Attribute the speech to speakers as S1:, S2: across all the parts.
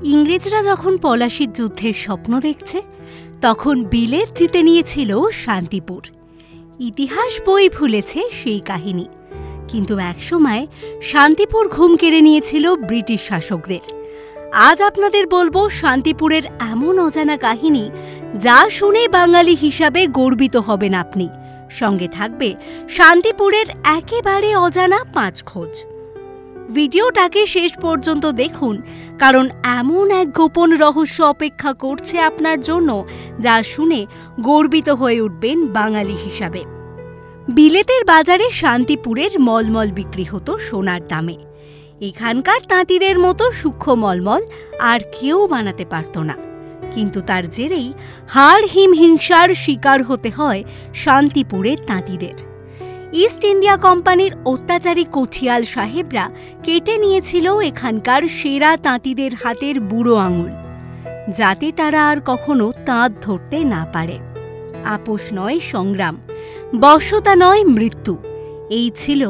S1: ইংরেজরা যখন পলাশীর যুদ্ধের স্বপ্ন দেখছে তখন বিলেত জিতে নিয়েছিল শান্তিপুর। ইতিহাস বই ভুলেছে সেই কাহিনী, কিন্তু একসময় শান্তিপুর ঘুম কেড়ে নিয়েছিল ব্রিটিশ শাসকদের। আজ আপনাদের বলবো শান্তিপুরের এমন অজানা কাহিনী যা শুনে বাঙালি হিসাবে গর্বিত হবেন আপনি। সঙ্গে থাকবে শান্তিপুরের একেবারে অজানা 5 খোঁজ। ভিডিওটাকে শেষ পর্যন্ত দেখুন, কারণ এমন এক গোপন রহস্য অপেক্ষা করছে আপনার জন্য যা শুনে গর্বিত হয়ে উঠবেন বাঙালি হিসাবে। বিলেতের বাজারে শান্তিপুরের মলমল বিক্রি হতো সোনার দামে। এখানকার তাঁতিদের মতো সূক্ষ্ম মলমল আর কেউ বানাতে পারত না, কিন্তু তার জেরেই হাড় হিমহিংসার শিকার হতে হয় শান্তিপুরের তাঁতিদের। ইস্ট ইন্ডিয়া কোম্পানির অত্যাচারী কঠিয়াল সাহেবরা কেটে নিয়েছিল এখানকার সেরা তাঁতিদের হাতের বুড়ো আঙুল, যাতে তারা আর কখনো তাঁত ধরতে না পারে। আপোষ নয় সংগ্রাম, বশ্যতা নয় মৃত্যু, এই ছিল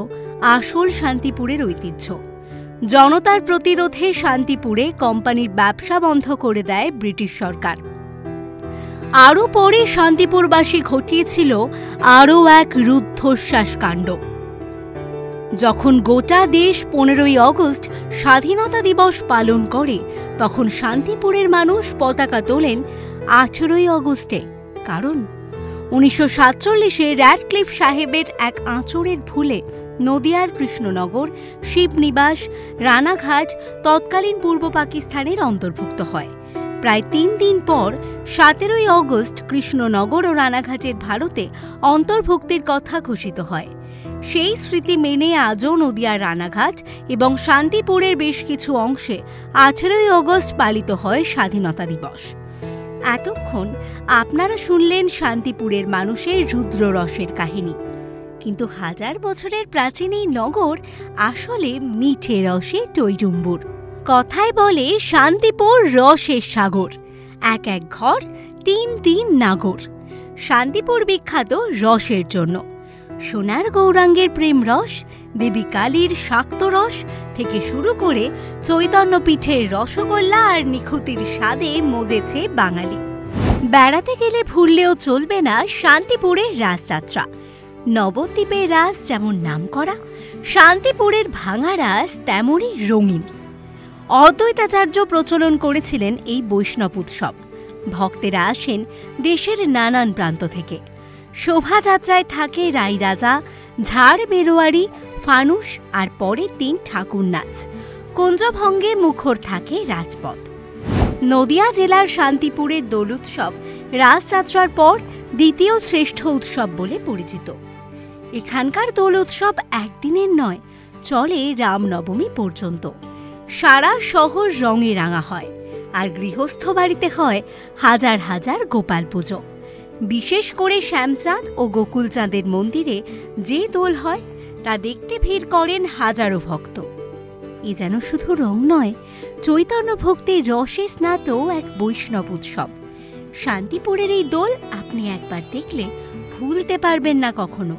S1: আসল শান্তিপুরের ঐতিহ্য। জনতার প্রতিরোধে শান্তিপুরে কোম্পানির ব্যবসা বন্ধ করে দেয় ব্রিটিশ সরকার। আরও পরে শান্তিপুরবাসী ঘটিয়েছিল আরও এক রুদ্ধশ্বাস কাণ্ড। যখন গোটা দেশ 15ই অগস্ট স্বাধীনতা দিবস পালন করে, তখন শান্তিপুরের মানুষ পতাকা তোলেন 18ই অগস্টে। কারণ 1947-এ র্যাডক্লিফ সাহেবের এক আঁচড়ের ভুলে নদিয়ার কৃষ্ণনগর, শিবনিবাস, রানাঘাট তৎকালীন পূর্ব পাকিস্তানের অন্তর্ভুক্ত হয়। প্রায় 3 দিন পর 17ই অগস্ট কৃষ্ণনগর ও রানাঘাটের ভারতে অন্তর্ভুক্তির কথা ঘোষিত হয়। সেই স্মৃতি মেনে আজও নদিয়ার রানাঘাট এবং শান্তিপুরের বেশ কিছু অংশে 18ই অগস্ট পালিত হয় স্বাধীনতা দিবস। এতক্ষণ আপনারা শুনলেন শান্তিপুরের মানুষের রুদ্ররসের কাহিনী, কিন্তু হাজার বছরের প্রাচীন এই নগর আসলে মিঠে রসে টইটুম্বুর। কথায় বলে শান্তিপুর রসের সাগর, এক এক ঘর 3 নাগর। শান্তিপুর বিখ্যাত রসের জন্য। সোনার গৌরাঙ্গের প্রেম রস, দেবী কালীর শাক্ত রস থেকে শুরু করে চৈতন্য পীঠের রসগোল্লা আর নিখুতির স্বাদে মজেছে বাঙালি। বেড়াতে গেলে ভুললেও চলবে না শান্তিপুরের রাসযাত্রা। নবদ্বীপের রাস যেমন নামকরা, শান্তিপুরের ভাঙা রাস তেমনই রঙিন। অদ্বৈতাচার্য প্রচলন করেছিলেন এই বৈষ্ণব উৎসব। ভক্তেরা আসেন দেশের নানান প্রান্ত থেকে। শোভাযাত্রায় থাকে রাই রাজা, ঝাড় বেরোয়ারি, ফানুস আর পরের দিন ঠাকুর নাচ। কুঞ্জভঙ্গে মুখর থাকে রাজপথ। নদিয়া জেলার শান্তিপুরের দোল উৎসব রাসযাত্রার পর দ্বিতীয় শ্রেষ্ঠ উৎসব বলে পরিচিত। এখানকার দোল উৎসব একদিনের নয়, চলে রামনবমী পর্যন্ত। সারা শহর রঙে রাঙা হয়, আর গৃহস্থ বাড়িতে হয় হাজার হাজার গোপাল পুজো। বিশেষ করে শ্যামচাঁদ ও গোকুলচাঁদের মন্দিরে যে দোল হয় তা দেখতে ভিড় করেন হাজারো ভক্ত। এ যেন শুধু রং নয়, চৈতন্য ভক্তির রসে স্নাত এক বৈষ্ণব উৎসব। শান্তিপুরের এই দোল আপনি একবার দেখলে ভুলতে পারবেন না কখনো।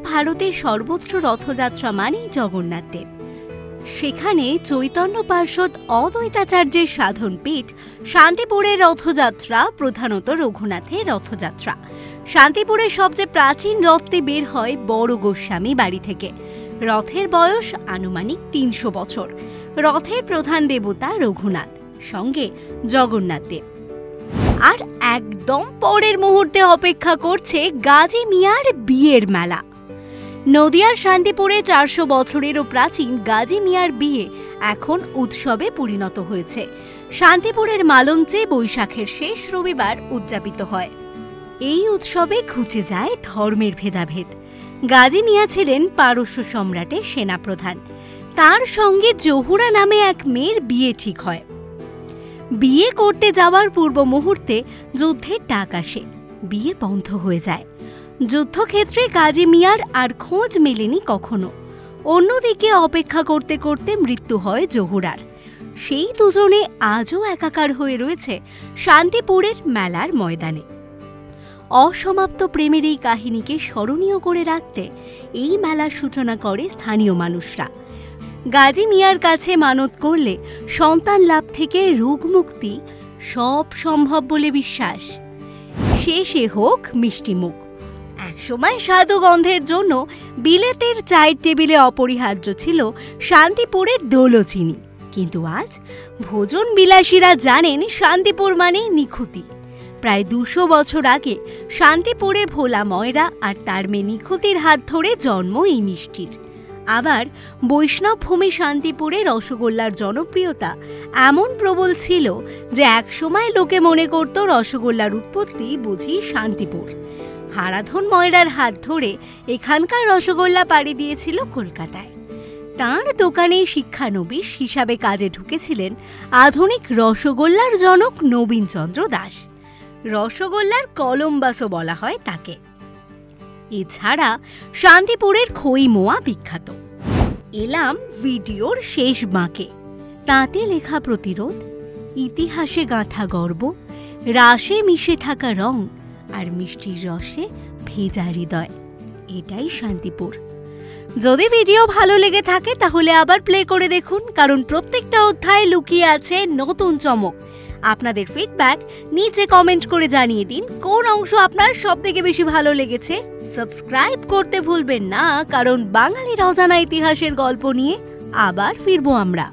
S1: ভারতের সর্বত্র রথযাত্রা মানেই জগন্নাথ দেব। সেখানে চৈতন্য পার্ষদ অদ্বৈতাচার্যের সাধন পীঠ শান্তিপুরের রথযাত্রা প্রধানত রঘুনাথের রথযাত্রা। শান্তিপুরের সবচেয়ে প্রাচীন রথটি বের হয় বড় গোস্বামী বাড়ি থেকে। রথের বয়স আনুমানিক 300 বছর। রথের প্রধান দেবতা রঘুনাথ, সঙ্গে জগন্নাথ দেব। আর একদম পরের মুহূর্তে অপেক্ষা করছে গাজী মিয়ার বিয়ের মেলা। নদিয়ার শান্তিপুরে 400 বছরেরও প্রাচীন গাজী মিয়ার বিয়ে এখন উৎসবে পরিণত হয়েছে। শান্তিপুরের মালঞ্চে বৈশাখের শেষ রবিবার উদযাপিত হয়। এই উৎসবে ঘুচে যায় ধর্মের ভেদাভেদ। গাজী মিয়া ছিলেন পারস্য সম্রাটের সেনাপ্রধান। তার সঙ্গে জহুরা নামে এক মেয়ের বিয়ে ঠিক হয়। বিয়ে করতে যাওয়ার পূর্ব মুহূর্তে যুদ্ধের ডাক আসে, বিয়ে বন্ধ হয়ে যায়। যুদ্ধক্ষেত্রে গাজী মিয়ার আর খোঁজ মেলেনি কখনো। অন্যদিকে অপেক্ষা করতে করতে মৃত্যু হয় জহুরার। সেই দুজনে আজও একাকার হয়ে রয়েছে শান্তিপুরের মেলার ময়দানে। অসমাপ্ত প্রেমের এই কাহিনীকে স্মরণীয় করে রাখতে এই মেলার সূচনা করে স্থানীয় মানুষরা। গাজী মিয়ার কাছে মানত করলে সন্তান লাভ থেকে রোগমুক্তি সব সম্ভব বলে বিশ্বাস। শেষে হোক মিষ্টিমুখ। একসময় স্বাদু গন্ধের জন্য বিলেতের চায়ের টেবিলে অপরিহার্য ছিল শান্তিপুরের দোলচিনি, কিন্তু আজ ভোজন বিলাসীরা জানেন শান্তিপুর মানেই নিখুঁতি। প্রায় 200 বছর আগে শান্তিপুরে ভোলা ময়রা আর তার মেয়ে নিখুঁতির হাত ধরে জন্ম এই মিষ্টির। আবার বৈষ্ণব ভূমি শান্তিপুরে রসগোল্লার জনপ্রিয়তা এমন প্রবল ছিল যে একসময় লোকে মনে করত রসগোল্লার উৎপত্তি বুঝি শান্তিপুর। হারাধন ময়রার হাত ধরে এখানকার রসগোল্লা পাড়ি দিয়েছিল কলকাতায়। তাঁর দোকানে শিক্ষানবিশ হিসাবে কাজে ঢুকেছিলেন আধুনিক রসগোল্লার জনক নবীনচন্দ্র দাস। রসগোল্লার কলম্বাসও বলা হয় তাকে। এছাড়া শান্তিপুরের খই মোয়া বিখ্যাত। এলাম ভিডিওর শেষ বাঁকে। তাতে লেখা প্রতিরোধ, ইতিহাসে গাঁথা গর্ব, রাসে মিশে থাকা রং আর মিষ্টির রসে ভেজা হৃদয়, এটাই শান্তিপুর। যদি ভিডিও ভালো লেগে থাকে তাহলে আবার প্লে করে দেখুন, কারণ প্রত্যেকটা অধ্যায়ে লুকিয়ে আছে নতুন চমক। আপনাদের ফিডব্যাক নিচে কমেন্ট করে জানিয়ে দিন কোন অংশ আপনার সবথেকে বেশি ভালো লেগেছে। সাবস্ক্রাইব করতে ভুলবেন না, কারণ বাঙালির অজানা ইতিহাসের গল্প নিয়ে আবার ফিরবো আমরা।